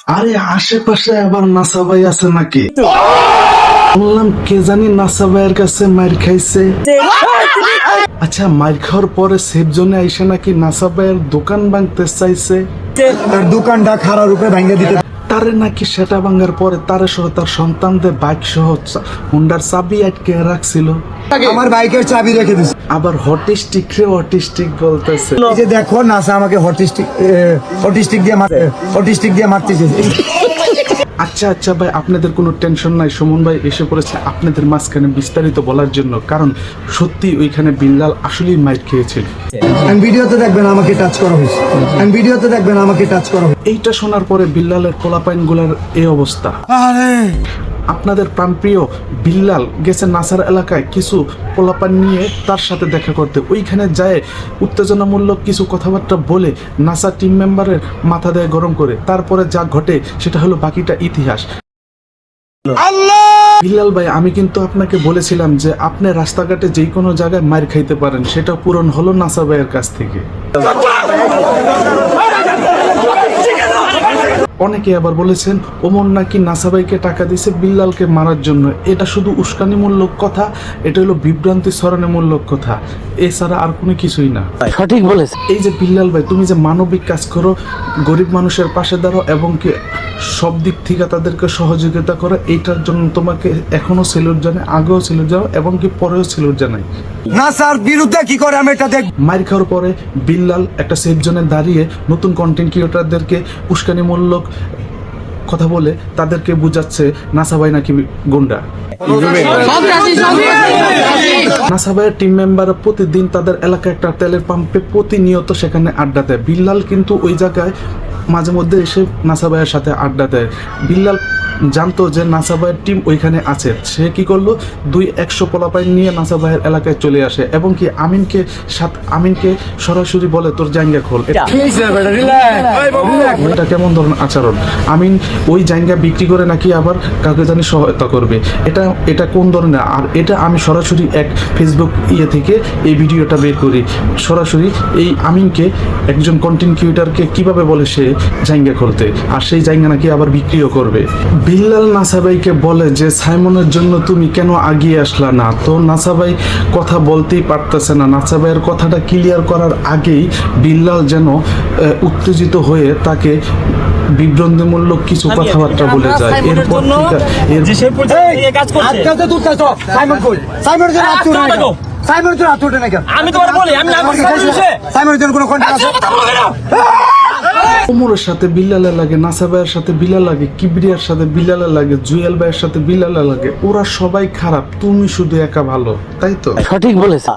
আরে আশেপাশে আবার নাসা ভাই আছে নাকি? বললাম কে জানি নাসা ভাইয়ের কাছে মার খাইছে। আচ্ছা, মার খাওয়ার পরে সেফ জোনে আইসে নাকি নাসা ভাইয়ের দোকান ভাঙতে চাইছে। তার দোকানটা খারাপ রূপে ভাঙে দিতে তারে নাকি সেটা ভাঙার পরে তারে সহ তার সন্তানদের বাইক সহ হুন্ডার চাবি আটকে রাখছিল। আমার বাইকের চাবি রেখে দিছে। আবার হটিস্টিক রে অটিস্টিক বলতেছে। এই যে দেখো নাসা আমাকে হটিস্টিক দিয়ে মারতেছে। আচ্ছা আচ্ছা ভাই, আপনাদের কোনো টেনশন নাই, সুমন ভাই এসে পড়েছে আপনাদের মাঝখানে বিস্তারিত বলার জন্য। কারণ সত্যি ওইখানে বিল্লাল আসলেই মাইর খেয়েছিল। ভিডিওতে দেখবেন আমাকে টাচ করা হয়েছে। এইটা শোনার পরে বিল্লালের পোলাপাইন গুলার এই অবস্থা। আপনাদের প্রাণপ্রিয় বিল্লাল গেছে নাসার এলাকায় কিছু পোলাপান নিয়ে তার সাথে দেখা করতে। ওইখানে যায় উত্তেজনামূলক কিছু কথাবার্তা বলে নাসা টিম মেম্বারের মাথা দেয় গরম করে। তারপরে যা ঘটে সেটা হলো বাকিটা ইতিহাস। বিল্লাল ভাই, আমি কিন্তু আপনাকে বলেছিলাম যে আপনি রাস্তাঘাটে যে কোনো জায়গায় মার খাইতে পারেন, সেটা পূরণ হলো নাসা ভাইয়ের কাছ থেকে। অনেকে আবার বলেছেন ওমর নাকি নাসা ভাইকে টাকা দিয়েছে বিল্লালকে মারার জন্য। এটা শুধু উস্কানিমূলক কথা, এটা হলো বিভ্রান্তি ছড়ানোমূলক কথা, এছাড়া আর কোনো কিছুই না। সঠিক বলেছে। এই যে বিল্লাল ভাই, তুমি যে মানবিক কাজ করো, গরিব মানুষের পাশে দাঁড়াও এবং কি সব দিক থেকে তাদেরকে সহযোগিতা করো, এইটার জন্য তোমাকে এখনো সেলুট জানাই, আগেও সেলুট জানাই এবং কি পরেও সেলুট জানাই। নাসার বিরুদ্ধে কি করে আমি এটা দেখ। মার খাওয়ার পরে বিল্লাল একটা সেফ জোনে দাঁড়িয়ে নতুন কন্টেন্ট ক্রিয়েটরদেরকে উস্কানিমূলক কথা বলে তাদেরকে বুঝাচ্ছে নাসা ভাই নাকি গুন্ডা। নাসা ভাইয়ের টিম মেম্বার প্রতিদিন তাদের এলাকায় একটা তেলের পাম্পে প্রতিনিয়ত সেখানে আড্ডা দেয়। বিল্লাল কিন্তু ওই জায়গায় মাঝে মধ্যে এসে নাসা ভাইয়ের সাথে আড্ডা দেয়। বিল্লাল জানতো যে নাসা ভাইয়ের টিম ওইখানে আছে। সে কি করলো, 200 পোলাপাইন নিয়ে নাসা ভাইয়ের এলাকায় চলে আসে এবং কি আমিনকে সরাসরি বলে তোর জায়গা খোল। এটা কেমন ধরনের আচরণ? আমিন ওই জায়গা বিক্রি করে নাকি আবার কাউকে জানি সহায়তা করবে। এটা কোন ধরনের? আর এটা আমি সরাসরি এক ফেসবুক থেকে এই ভিডিওটা বের করি। সরাসরি এই আমিনকে একজন কন্টেন্ট ক্রিয়েটরকে কিভাবে বলে সে জায়গা খুলতে, আর সেই জায়গা নাকি আবার বিক্রিও করবে। বিল্লাল নাসা ভাইকে বলে যে সাইমনের জন্য তুমি কেন আগিয়ে আসলা না? তো নাসা ভাই কথা বলতেই পারতেছে না। নাসা ভাইয়ের কথাটা ক্লিয়ার করার আগেই বিল্লাল যেন উত্তেজিত হয়ে তাকে বিভ্রান্তিমূলক কিছু কথাবার্তা বলে যায়। এরপর ওমরের সাথে বিল্লালের লাগে, নাসা ভাইয়ের সাথে বিল্লাল লাগে, কিবরিয়ার সাথে বিল্লালের লাগে, জুয়েল ভাইয়ের সাথে বিল্লালের লাগে। ওরা সবাই খারাপ, তুমি শুধু একা ভালো, তাই তো? সঠিক বলেছে।